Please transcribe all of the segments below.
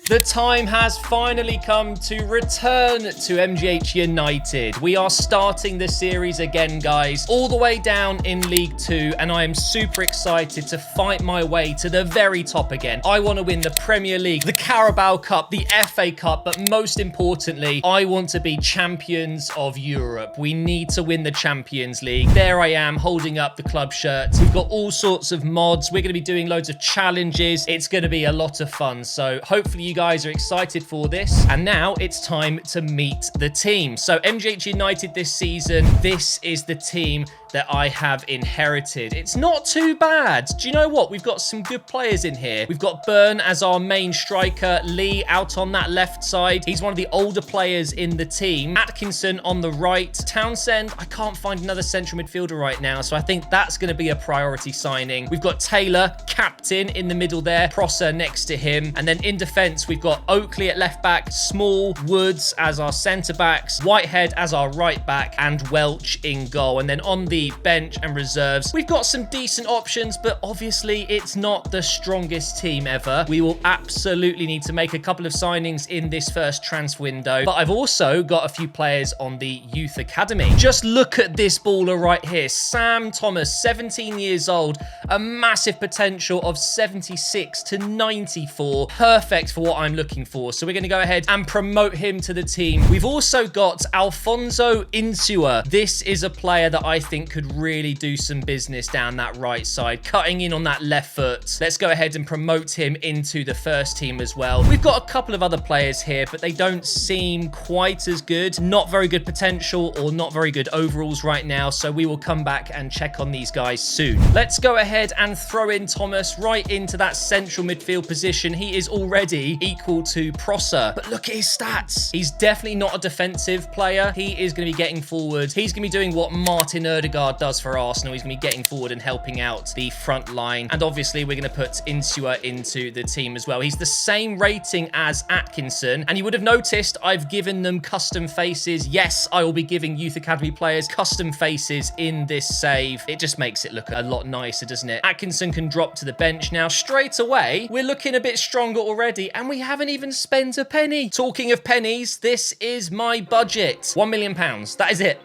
The time has finally come to return to MGH United. We are starting the series again, guys, all the way down in League 2, and I am super excited to fight my way to the very top again. I want to win the Premier League, the Carabao Cup, the FA Cup, but most importantly, I want to be champions of Europe. We need to win the Champions League. There I am, holding up the club shirts. We've got all sorts of mods. We're going to be doing loads of challenges. It's going to be a lot of fun, so hopefully you guys are excited for this. And now it's time to meet the team. So MGH United this season, this is the team that I have inherited. It's not too bad. Do you know what? We've got some good players in here. We've got Byrne as our main striker, Lee out on that left side. He's one of the older players in the team. Atkinson on the right. Townsend, I can't find another central midfielder right now, so I think that's going to be a priority signing. We've got Taylor, captain, in the middle there. Prosser next to him. And then in defence, we've got Oakley at left back, Small, Woods as our centre backs, Whitehead as our right back, and Welch in goal. And then on the bench and reserves, we've got some decent options, but obviously it's not the strongest team ever. We will absolutely need to make a couple of signings in this first transfer window, but I've also got a few players on the youth academy. Just look at this baller right here. Sam Thomas, 17 years old, a massive potential of 76 to 94. Perfect for what I'm looking for. So we're going to go ahead and promote him to the team. We've also got Alfonso Insua. This is a player that I think could really do some business down that right side, cutting in on that left foot. Let's go ahead and promote him into the first team as well. We've got a couple of other players here, but they don't seem quite as good. Not very good potential or not very good overalls right now, so we will come back and check on these guys soon. Let's go ahead and throw in Thomas right into that central midfield position. He is already equal to Prosser, but look at his stats. He's definitely not a defensive player. He is going to be getting forward. He's going to be doing what Martin Odegaard does for Arsenal. He's going to be getting forward and helping out the front line. And obviously, we're going to put Insua into the team as well. He's the same rating as Atkinson. And you would have noticed I've given them custom faces. Yes, I will be giving Youth Academy players custom faces in this save. It just makes it look a lot nicer, doesn't it? Atkinson can drop to the bench now. Straight away, we're looking a bit stronger already, and we haven't even spent a penny. Talking of pennies, this is my budget. £1 million. That is it.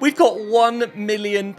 We've got £1 million.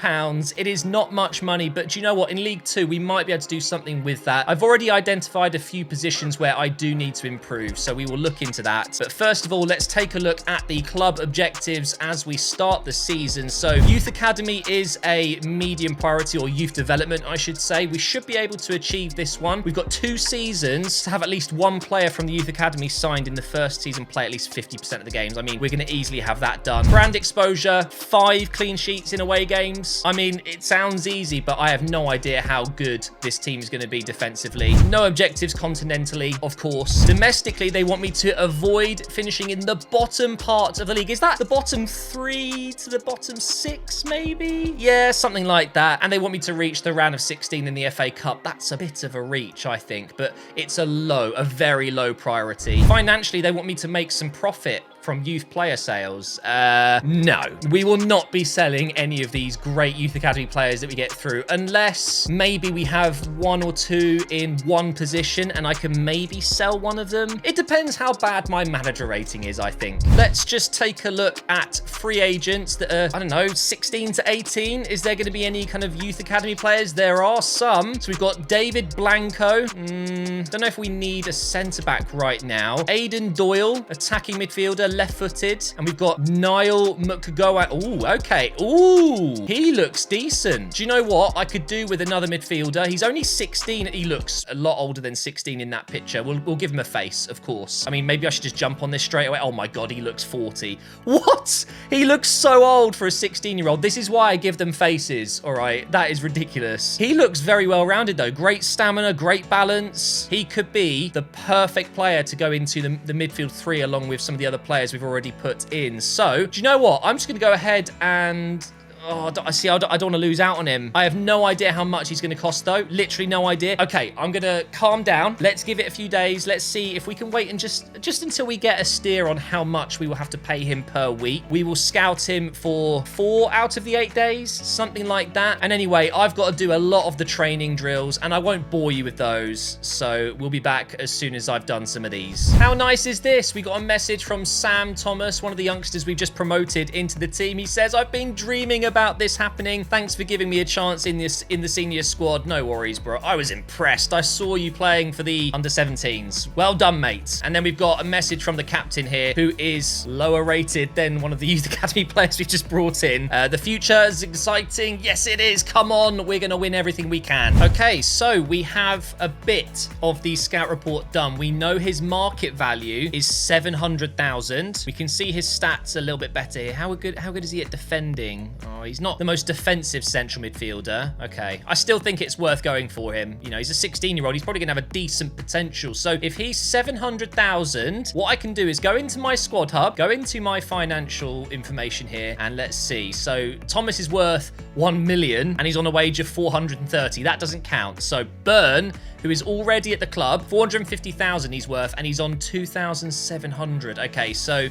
It is not much money, but do you know what? In League 2, we might be able to do something with that. I've already identified a few positions where I do need to improve, so we will look into that. But first of all, let's take a look at the club objectives as we start the season. So Youth Academy is a medium priority, or youth development, I should say. We should be able to achieve this one. We've got 2 seasons to have at least one player from the Youth Academy signed in the first season, play at least 50% of the games. I mean, we're going to easily have that done. Brand exposure, 5 clean sheets in away games. I mean, it sounds easy, but I have no idea how good this team is going to be defensively. No objectives continentally, of course. Domestically, they want me to avoid finishing in the bottom part of the league. Is that the bottom 3 to the bottom 6, maybe? Yeah, something like that. And they want me to reach the round of 16 in the FA Cup. That's a bit of a reach, I think, but it's a very low priority. Financially, they want me to make some profit from youth player sales. No, we will not be selling any of these great Youth Academy players that we get through, unless maybe we have 1 or 2 in one position and I can maybe sell one of them. It depends how bad my manager rating is, I think. Let's just take a look at free agents that are, I don't know, 16 to 18. Is there going to be any kind of Youth Academy players? There are some. So we've got David Blanco. Don't know if we need a centre-back right now. Aidan Doyle, attacking midfielder, left-footed. And we've got Niall McGowan. Ooh, okay. Ooh, he looks decent. Do you know what I could do with another midfielder? He's only 16. He looks a lot older than 16 in that picture. We'll give him a face, of course. I mean, maybe I should just jump on this straight away. Oh my God, he looks 40. What? He looks so old for a 16-year-old. This is why I give them faces, all right? That is ridiculous. He looks very well-rounded, though. Great stamina, great balance. He could be the perfect player to go into the midfield 3 along with some of the other players we've already put in. So, do you know what? I'm just going to go ahead and Oh, I see. I don't want to lose out on him. I have no idea how much he's going to cost, though. Literally no idea. Okay, I'm going to calm down. Let's give it a few days. Let's see if we can wait and just until we get a steer on how much we will have to pay him per week. We will scout him for 4 out of the 8 days, something like that. And anyway, I've got to do a lot of the training drills, and I won't bore you with those. So we'll be back as soon as I've done some of these. How nice is this? We got a message from Sam Thomas, one of the youngsters we've just promoted into the team. He says, I've been dreaming about this happening. Thanks for giving me a chance in the senior squad. No worries, bro. I was impressed. I saw you playing for the under-17s. Well done, mate. And then we've got a message from the captain here, who is lower rated than one of the youth academy players we've just brought in. The future is exciting. Yes, it is. Come on. We're going to win everything we can. Okay, so we have a bit of the scout report done. We know his market value is 700,000. We can see his stats a little bit better here. How good is he at defending? Oh, he's not the most defensive central midfielder. Okay. I still think it's worth going for him. You know, he's a 16-year-old. He's probably going to have a decent potential. So if he's 700,000, what I can do is go into my squad hub, go into my financial information here, and let's see. So Thomas is worth 1 million, and he's on a wage of 430. That doesn't count. So Burn, who is already at the club, 450,000 he's worth, and he's on 2,700. Okay, so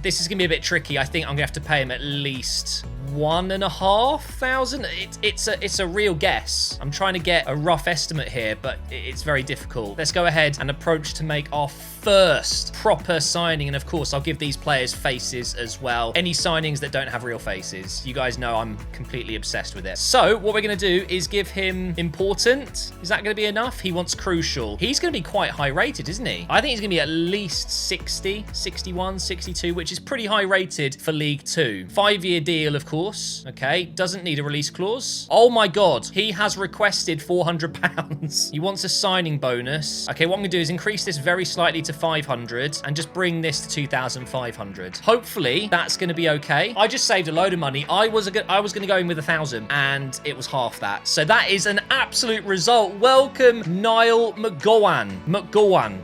this is gonna be a bit tricky. I think I'm gonna have to pay him at least 1,500. It's a real guess. I'm trying to get a rough estimate here, but it's very difficult. Let's go ahead and approach to make our first proper signing, and of course I'll give these players faces as well. Any signings that don't have real faces, you guys know I'm completely obsessed with it. So what we're going to do is give him important. Is that going to be enough? He wants crucial. He's going to be quite high rated, isn't he? I think he's going to be at least 60, 61, 62, which is pretty high rated for League 2. 5-year deal, of course. Okay, doesn't need a release clause. Oh my god, he has requested £400. He wants a signing bonus. Okay, what I'm going to do is increase this very slightly to 500 and just bring this to 2,500. Hopefully that's going to be okay. I just saved a load of money. I was going to go in with 1,000 and it was half that. So that is an absolute result. Welcome, Niall McGowan.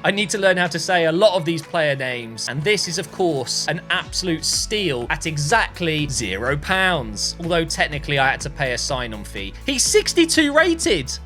I need to learn how to say a lot of these player names. And this is, of course, an absolute steal at exactly £0. Although technically I had to pay a sign-on fee. He's 62 rated.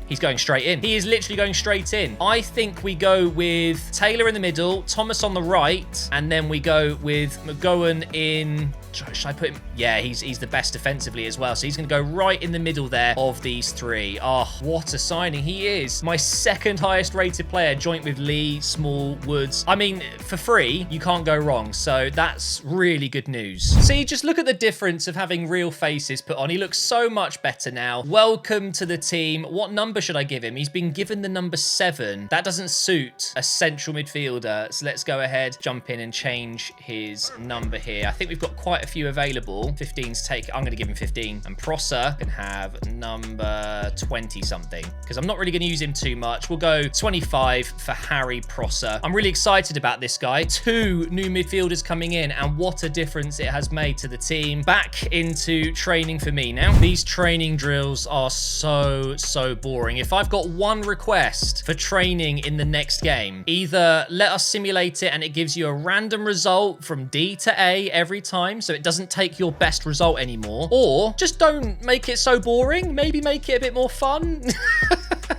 He's going straight in. He is literally going straight in. I think we go with Taylor in the middle, Thomas on the right, and then we go with McGowan in... Should I put him? Yeah, he's the best defensively as well. So he's going to go right in the middle there of these three. Oh, what a signing. He is my second highest rated player, joint with Lee, Small, Woods. I mean, for free, you can't go wrong. So that's really good news. See, just look at the difference of having real faces put on. He looks so much better now. Welcome to the team. What number should I give him? He's been given the number 7. That doesn't suit a central midfielder. So let's go ahead, jump in and change his number here. I think we've got quite a few available. 15's take. I'm going to give him 15. And Prosser can have number 20 something because I'm not really going to use him too much. We'll go 25 for Harry Prosser. I'm really excited about this guy. 2 new midfielders coming in, and what a difference it has made to the team. Back into training for me now. These training drills are so boring. If I've got one request for training in the next game, either let us simulate it and it gives you a random result from D to A every time, so it doesn't take your best result anymore, or just don't make it so boring. Maybe make it a bit more fun.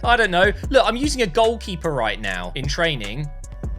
I don't know. Look, I'm using a goalkeeper right now in training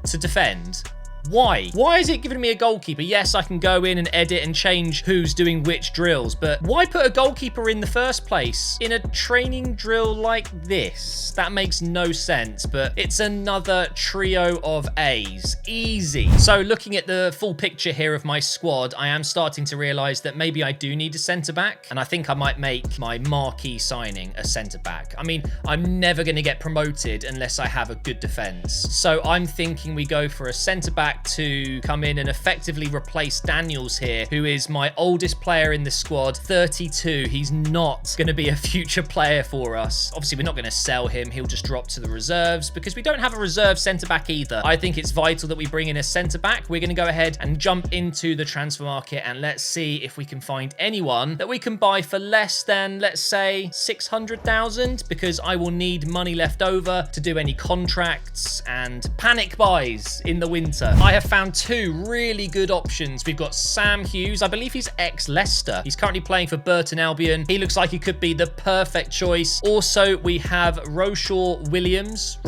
to defend. Why? Why is it giving me a goalkeeper? Yes, I can go in and edit and change who's doing which drills, but why put a goalkeeper in the first place in a training drill like this? That makes no sense, but it's another trio of A's. Easy. So looking at the full picture here of my squad, I am starting to realize that maybe I do need a centre-back, and I think I might make my marquee signing a centre-back. I mean, I'm never going to get promoted unless I have a good defence. So I'm thinking we go for a centre-back to come in and effectively replace Daniels here, who is my oldest player in the squad, 32. He's not going to be a future player for us. Obviously, we're not going to sell him. He'll just drop to the reserves because we don't have a reserve centre-back either. I think it's vital that we bring in a centre-back. We're going to go ahead and jump into the transfer market and let's see if we can find anyone that we can buy for less than, let's say, 600,000, because I will need money left over to do any contracts and panic buys in the winter. I have found two really good options. We've got Sam Hughes. I believe he's ex-Leicester. He's currently playing for Burton Albion. He looks like he could be the perfect choice. Also, we have Roshawn Williams,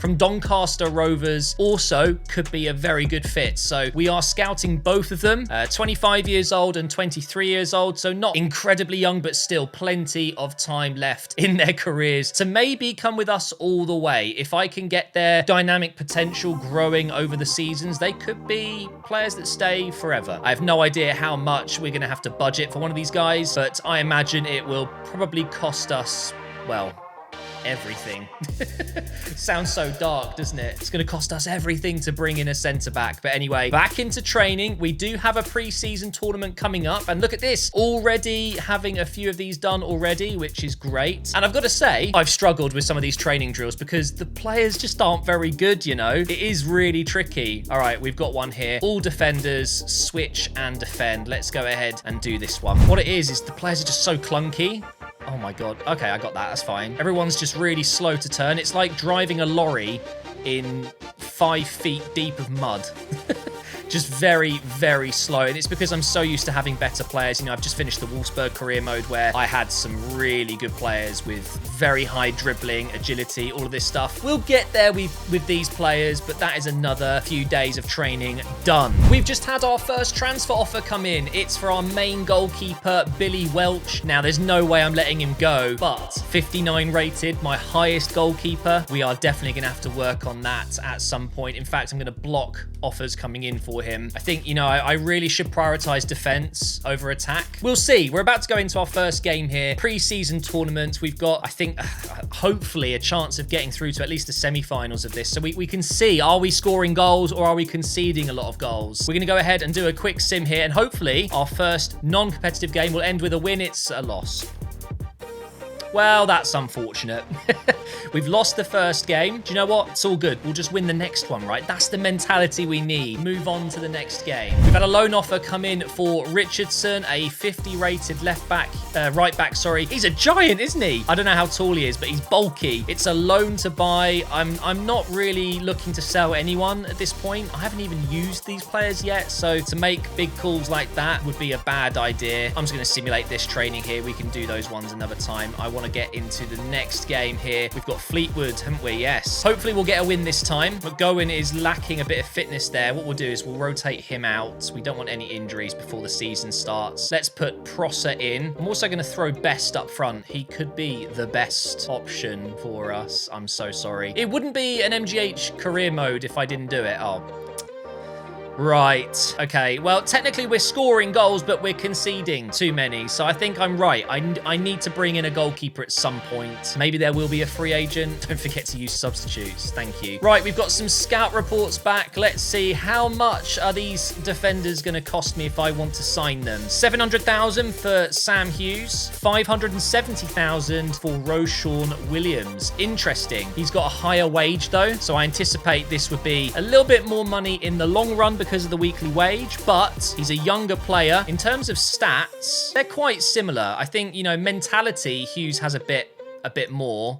from Doncaster Rovers. Also, could be a very good fit. So we are scouting both of them. 25 years old and 23 years old. So not incredibly young, but still plenty of time left in their careers to maybe come with us all the way. If I can get their dynamic potential growing over the seasons, they could be players that stay forever. I have no idea how much we're going to have to budget for one of these guys, but I imagine it will probably cost us, well, everything. Sounds so dark, doesn't it? It's going to cost us everything to bring in a centre back. But anyway, back into training. We do have a pre-season tournament coming up, and look at this, already having a few of these done already, which is great. And I've got to say, I've struggled with some of these training drills because the players just aren't very good, you know. It is really tricky. All right, we've got one here. All defenders switch and defend. Let's go ahead and do this one. What it is the players are just so clunky. Oh my God. Okay, I got that. That's fine. Everyone's just really slow to turn. It's like driving a lorry in 5 feet deep of mud. Just very, very slow. And it's because I'm so used to having better players. You know, I've just finished the Wolfsburg career mode where I had some really good players with very high dribbling, agility, all of this stuff. We'll get there with these players, but that is another few days of training done. We've just had our first transfer offer come in. It's for our main goalkeeper, Billy Welch. Now, there's no way I'm letting him go, but 59 rated, my highest goalkeeper. We are definitely going to have to work on that at some point. In fact, I'm going to block offers coming in for him. I think, you know, I really should prioritize defense over attack. We'll see. We're about to go into our first game here. Pre-season tournament. We've got, I think, hopefully a chance of getting through to at least the semi-finals of this. So we can see, are we scoring goals or are we conceding a lot of goals? We're going to go ahead and do a quick sim here, and hopefully our first non-competitive game will end with a win. It's a loss. Well, that's unfortunate. We've lost the first game. Do you know what? It's all good. We'll just win the next one, right? That's the mentality we need. Move on to the next game. We've had a loan offer come in for Richardson, a 50 rated right back, sorry. He's a giant, isn't he? I don't know how tall he is, but he's bulky. It's a loan to buy. I'm not really looking to sell anyone at this point. I haven't even used these players yet, so to make big calls like that would be a bad idea. I'm just going to simulate this training here. We can do those ones another time. I want to get into the next game here. We've got Fleetwood, haven't we? Yes. Hopefully we'll get a win this time. McGowan is lacking a bit of fitness there. What we'll do is we'll rotate him out. We don't want any injuries before the season starts. Let's put Prosser in. I'm also going to throw Best up front. He could be the best option for us. I'm so sorry. It wouldn't be an MGH career mode if I didn't do it. Oh. Right. Okay. Well, technically we're scoring goals, but we're conceding too many. So I think I'm right. I need to bring in a goalkeeper at some point. Maybe there will be a free agent. Don't forget to use substitutes. Thank you. Right. We've got some scout reports back. Let's see. How much are these defenders going to cost me if I want to sign them? 700,000 for Sam Hughes. 570,000 for Roshawn Williams. Interesting. He's got a higher wage though. So I anticipate this would be a little bit more money in the long run because of the weekly wage, but he's a younger player. In terms of stats, they're quite similar. I think, you know, mentality, Hughes has a bit more.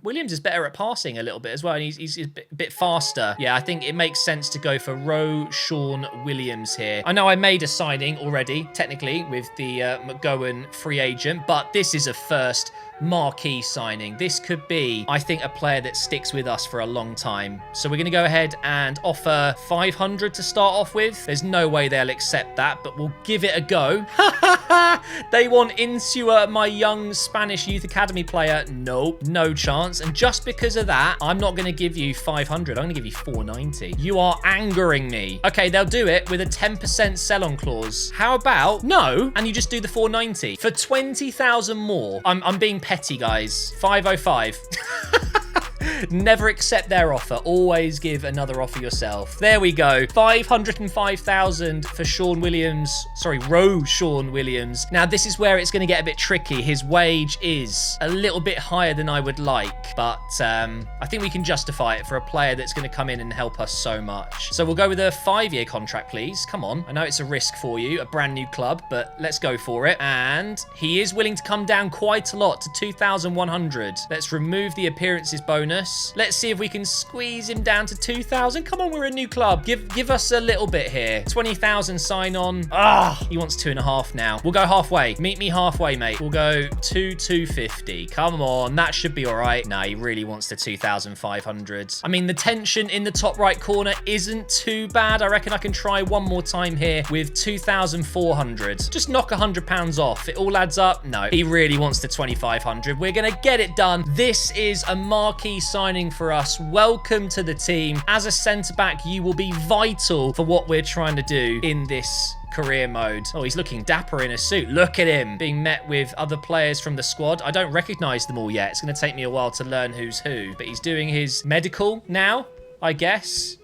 Williams is better at passing a little bit as well, and he's a bit faster. Yeah, I think it makes sense to go for Roshawn Williams here. I know I made a signing already, technically, with the McGowan free agent, but this is a first marquee signing. This could be, I think, a player that sticks with us for a long time. So we're going to go ahead and offer 500 to start off with. There's no way they'll accept that, but we'll give it a go. They want Insua, my young Spanish youth academy player. Nope, no chance. And just because of that, I'm not going to give you 500. I'm going to give you 490. You are angering me. Okay, they'll do it with a 10% sell-on clause. How about no? And you just do the 490 for 20,000 more. I'm being petty, guys. 505. Never accept their offer. Always give another offer yourself. There we go. 505,000 for Roshawn Williams. Now, this is where it's going to get a bit tricky. His wage is a little bit higher than I would like, but I think we can justify it for a player that's going to come in and help us so much. So we'll go with a 5-year contract, please. Come on. I know it's a risk for you, a brand new club, but let's go for it. And he is willing to come down quite a lot to 2,100. Let's remove the appearances bonus. Thomas. Let's see if we can squeeze him down to 2,000. Come on, we're a new club. Give us a little bit here. 20,000 sign on. He wants 2.5 now. We'll go halfway. Meet me halfway, mate. We'll go 2,250. Come on, that should be all right. Nah, he really wants the 2,500. I mean, the tension in the top right corner isn't too bad. I reckon I can try one more time here with 2,400. Just knock £100 off. It all adds up. No, he really wants the 2,500. We're going to get it done. This is a marquee signing for us. Welcome to the team. As a centre-back, you will be vital for what we're trying to do in this career mode. Oh, he's looking dapper in a suit. Look at him being met with other players from the squad. I don't recognize them all yet. It's going to take me a while to learn who's who, but he's doing his medical now, I guess.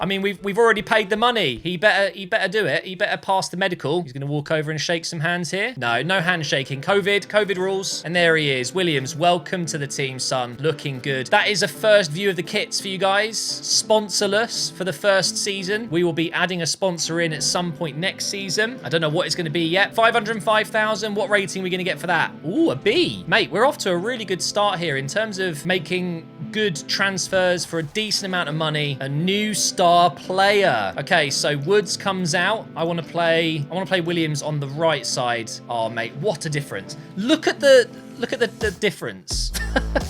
I mean, we've already paid the money. He better do it. He better pass the medical. He's going to walk over and shake some hands here. No handshaking. COVID rules. And there he is. Williams, welcome to the team, son. Looking good. That is a first view of the kits for you guys. Sponsorless for the first season. We will be adding a sponsor in at some point next season. I don't know what it's going to be yet. 505,000. What rating are we going to get for that? Ooh, a B. Mate, we're off to a really good start here in terms of making good transfers for a decent amount of money. A new star player. Okay, so Woods comes out. I want to play Williams on the right side. Oh, mate, what a difference. Look at the difference.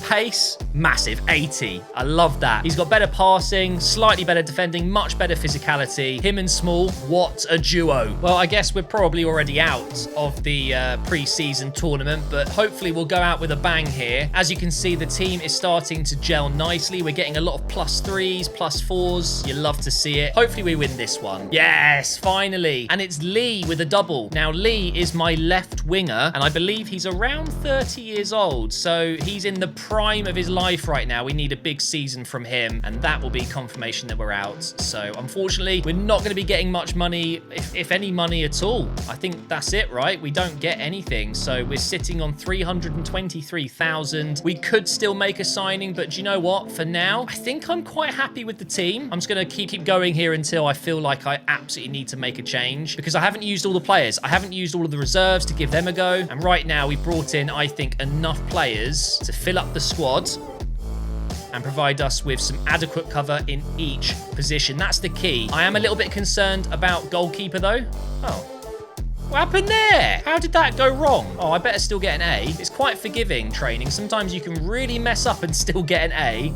Pace, massive, 80. I love that. He's got better passing, slightly better defending, much better physicality. Him and Small, what a duo. Well, I guess we're probably already out of the pre-season tournament, but hopefully we'll go out with a bang here. As you can see, the team is starting to gel nicely. We're getting a lot of +3s, +4s. You love to see it. Hopefully we win this one. Yes, finally. And it's Lee with a double. Now, Lee is my left winger, and I believe he's around 30 years old, so he's in the prime of his life right now. We need a big season from him, and that will be confirmation that we're out. So unfortunately, we're not going to be getting much money, if any money at all. I think that's it, right? We don't get anything, so we're sitting on 323,000. We could still make a signing, but do you know what? For now, I think I'm quite happy with the team. I'm just going to keep going here until I feel like I absolutely need to make a change, because I haven't used all the players. I haven't used all of the reserves to give them a go, and right now we brought in, I think, enough players to fill up the squad and provide us with some adequate cover in each position. That's the key. I am a little bit concerned about goalkeeper though. Oh, what happened there? How did that go wrong? Oh, I better still get an A. It's quite forgiving training. Sometimes you can really mess up and still get an A.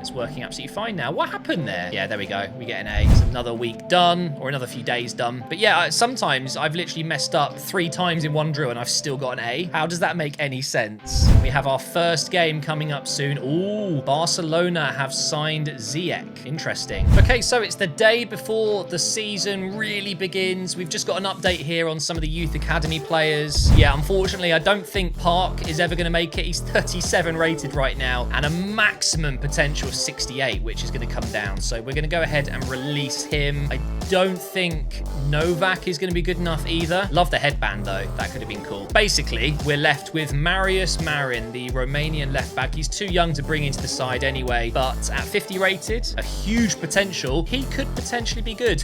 It's working absolutely fine now. What happened there? Yeah, there we go. We get an A. It's another week done, or another few days done. But yeah, sometimes I've literally messed up 3 times in one drill and I've still got an A. How does that make any sense? We have our first game coming up soon. Ooh, Barcelona have signed Ziyech. Interesting. Okay, so it's the day before the season really begins. We've just got an update here on some of the youth academy players. Yeah, unfortunately, I don't think Park is ever going to make it. He's 37 rated right now, and a maximum potential 68, which is going to come down. So we're going to go ahead and release him. I don't think Novak is going to be good enough either. Love the headband though. That could have been cool. Basically, we're left with Marius Marin, the Romanian left back. He's too young to bring into the side anyway, but at 50 rated, a huge potential. He could potentially be good.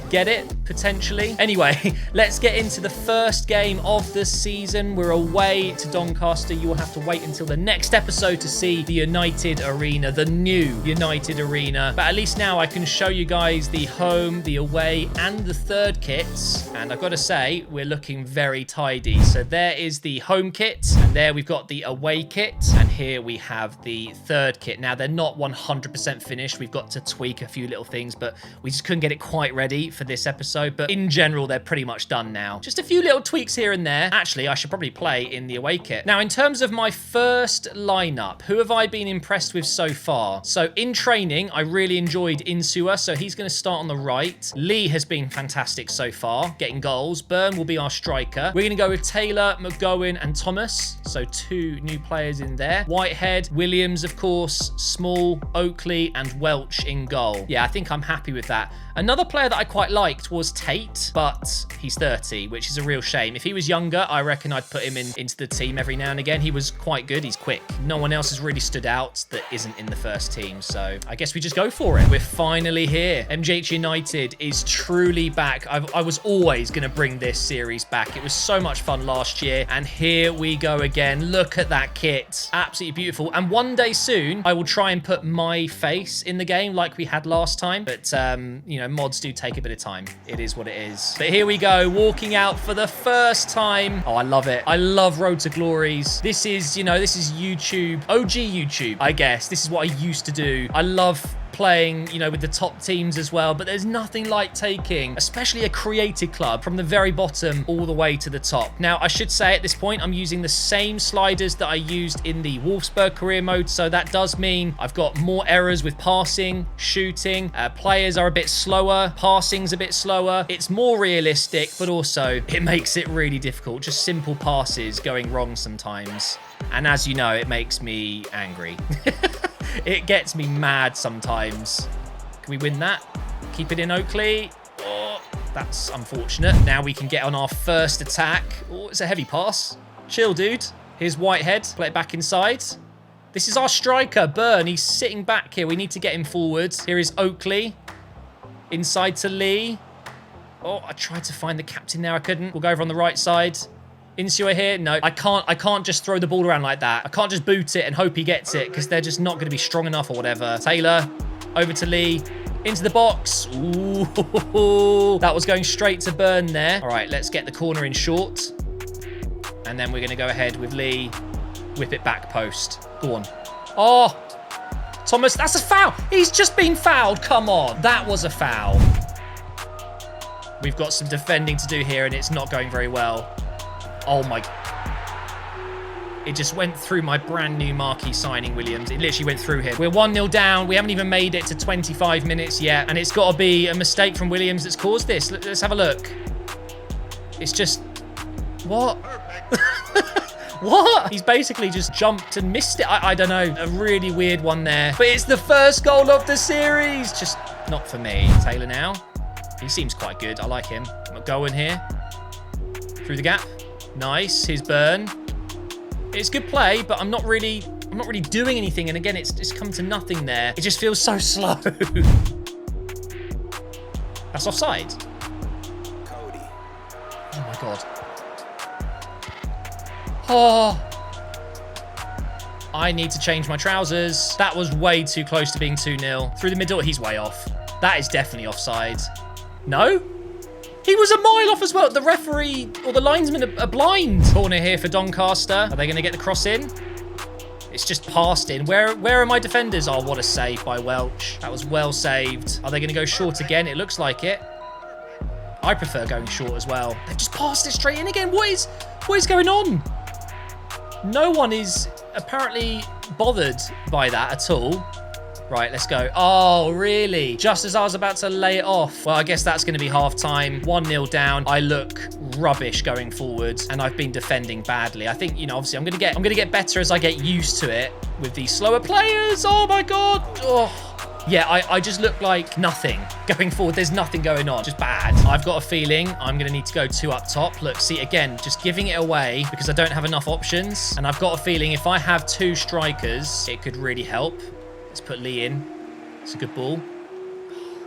Get it? Potentially. Anyway, let's get into the first game of the season. We're away to Doncaster. You will have to wait until the next episode to see the United Arena, the new United Arena. But at least now I can show you guys the home, the away, and the third kits. And I've got to say, we're looking very tidy. So there is the home kit, and there we've got the away kit, and here we have the third kit. Now, they're not 100% finished. We've got to tweak a few little things, but we just couldn't get it quite ready for this episode. But in general, they're pretty much done now. Just a few little tweaks here and there. Actually, I should probably play in the away kit. Now, in terms of my first lineup, who have I been impressed with so far? So in training, I really enjoyed Insua, so he's going to start on the right. Lee has been fantastic so far, getting goals. Byrne will be our striker. We're going to go with Taylor, McGowan, and Thomas. So 2 new players in there. Whitehead, Williams, of course, Small, Oakley, and Welch in goal. Yeah, I think I'm happy with that. Another player that I quite liked was Tate, but he's 30, which is a real shame. If he was younger, I reckon I'd put him into the team every now and again. He was quite good. He's quick. No one else has really stood out that isn't in the first team, so I guess we just go for it. We're finally here. MGH United is truly back. I was always going to bring this series back. It was so much fun last year, and here we go again. Look at that kit. Absolutely absolutely beautiful. And one day soon, I will try and put my face in the game like we had last time. But, you know, mods do take a bit of time. It is what it is. But here we go, walking out for the first time. Oh, I love it. I love Road to Glories. This is, you know, this is YouTube, OG YouTube, I guess. This is what I used to do. I love playing, you know, with the top teams as well, but there's nothing like taking, especially a created club, from the very bottom all the way to the top. Now, I should say at this point, I'm using the same sliders that I used in the Wolfsburg career mode, so that does mean I've got more errors with passing, shooting, players are a bit slower, passing's a bit slower. It's more realistic, but also it makes it really difficult. Just simple passes going wrong sometimes. And as you know, it makes me angry. It gets me mad sometimes. Can we win that? Keep it in, Oakley. Oh, that's unfortunate. Now we can get on our first attack. Oh, it's a heavy pass. Chill, dude. Here's Whitehead. Play it back inside. This is our striker, Burn. He's sitting back here. We need to get him forward. Here is Oakley. Inside to Lee. Oh, I tried to find the captain there. I couldn't. We'll go over on the right side. Insua here. No, I can't just throw the ball around like that. I can't just boot it and hope he gets it because they're just not going to be strong enough or whatever. Taylor, over to Lee, into the box. Ooh, that was going straight to Burn there. All right, let's get the corner in short. And then we're going to go ahead with Lee, whip it back post. Go on. Oh, Thomas, that's a foul. He's just been fouled. Come on. That was a foul. We've got some defending to do here and it's not going very well. Oh my, it just went through my brand new marquee signing, Williams. It literally went through him. We're 1-0 down. We haven't even made it to 25 minutes yet. And it's got to be a mistake from Williams that's caused this. Let's have a look. It's just, what? What? He's basically just jumped and missed it. I don't know. A really weird one there. But it's the first goal of the series. Just not for me. Taylor now. He seems quite good. I like him. McGowan here. Through the gap. Nice. Here's Burn. It's good play, but I'm not really doing anything. And again, it's come to nothing there. It just feels so slow. That's offside. Cody. Oh my God. Oh. I need to change my trousers. That was way too close to being 2-0. Through the middle, he's way off. That is definitely offside. No? He was a mile off as well. The referee or the linesman are blind. Corner here for Doncaster. Are they going to get the cross in? It's just passed in. Where are my defenders? Oh, what a save by Welch. That was well saved. Are they going to go short again? It looks like it. I prefer going short as well. They just passed it straight in again. What is going on? No one is apparently bothered by that at all. Right, let's go. Oh, really? Just as I was about to lay it off. Well, I guess that's going to be half time. 1-0 down. I look rubbish going forward, and I've been defending badly. I think, you know, obviously I'm going to get better as I get used to it with these slower players. Oh my God. Oh. Yeah, I just look like nothing going forward. There's nothing going on. Just bad. I've got a feeling I'm going to need to go 2 up top. Look, see, again, just giving it away because I don't have enough options. And I've got a feeling if I have 2 strikers, it could really help. Let's put Lee in. It's a good ball.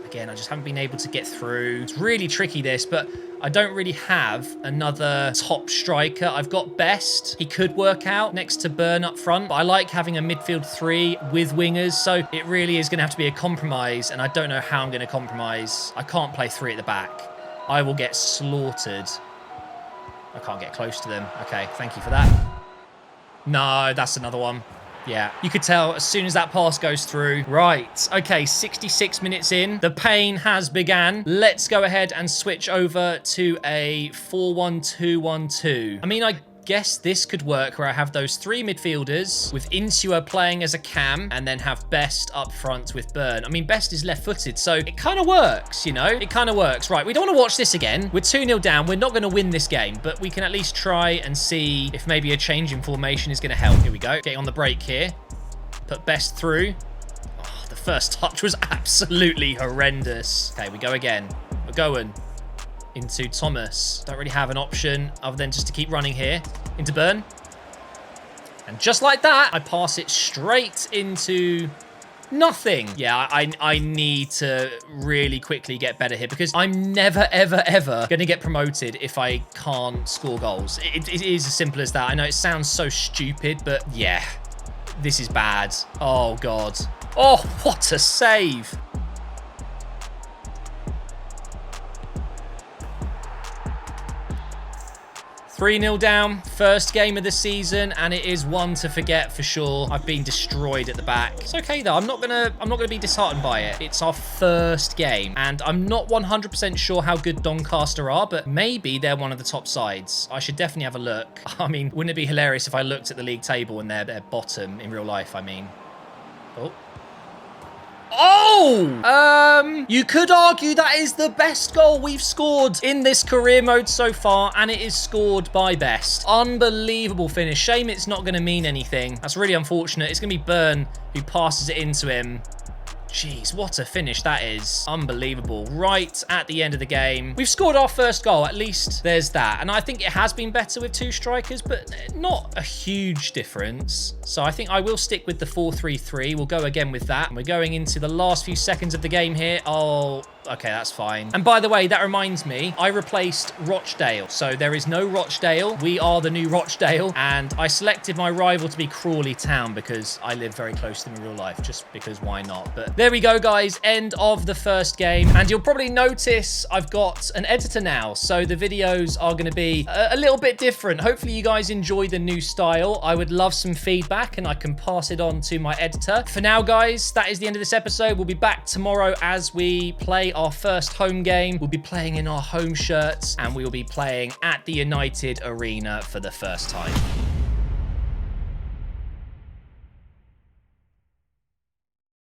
Again, I just haven't been able to get through. It's really tricky, this, but I don't really have another top striker. I've got Best. He could work out next to Burn up front, but I like having a midfield 3 with wingers, so it really is going to have to be a compromise, and I don't know how I'm going to compromise. I can't play 3 at the back. I will get slaughtered. I can't get close to them. Okay, thank you for that. No, that's another one. Yeah, you could tell as soon as that pass goes through. Right, okay, 66 minutes in. The pain has began. Let's go ahead and switch over to a 4-1-2-1-2. I mean, I guess this could work where I have those 3 midfielders with Insua playing as a cam and then have Best up front with Burn. I mean, Best is left-footed, so it kind of works, you know? It kind of works. Right, we don't want to watch this again. We're 2-0 down. We're not going to win this game, but we can at least try and see if maybe a change in formation is going to help. Here we go. Getting on the break here. Put Best through. Oh, the first touch was absolutely horrendous. Okay, we go again. We're going into Thomas. Don't really have an option other than just to keep running here. Into Burn. And just like that, I pass it straight into nothing. Yeah, I need to really quickly get better here because I'm never, ever, ever going to get promoted if I can't score goals. It is as simple as that. I know it sounds so stupid, but yeah. This is bad. Oh, God. Oh, what a save. "3-0 down, first game of the season, and it is one to forget for sure. I've been destroyed at the back. It's okay though. I'm not gonna be disheartened by it. It's our first game, and I'm not 100% sure how good Doncaster are, but maybe they're one of the top sides. I should definitely have a look. I mean, wouldn't it be hilarious if I looked at the league table and they're bottom in real life? I mean, oh. Oh! You could argue that is the best goal we've scored in this career mode so far, and it is scored by Best. Unbelievable finish. Shame it's not going to mean anything. That's really unfortunate. It's going to be Byrne who passes it into him. Jeez, what a finish that is. Unbelievable. Right at the end of the game. We've scored our first goal. At least there's that. And I think it has been better with 2 strikers, but not a huge difference. So I think I will stick with the 4-3-3. We'll go again with that. And we're going into the last few seconds of the game here. Oh, okay, that's fine. And by the way, that reminds me, I replaced Rochdale. So there is no Rochdale. We are the new Rochdale. And I selected my rival to be Crawley Town because I live very close to them in real life, just because why not? But there we go, guys. End of the first game. And you'll probably notice I've got an editor now. So the videos are going to be a little bit different. Hopefully you guys enjoy the new style. I would love some feedback and I can pass it on to my editor. For now, guys, that is the end of this episode. We'll be back tomorrow as we play our first home game. We'll be playing in our home shirts and we will be playing at the United Arena for the first time.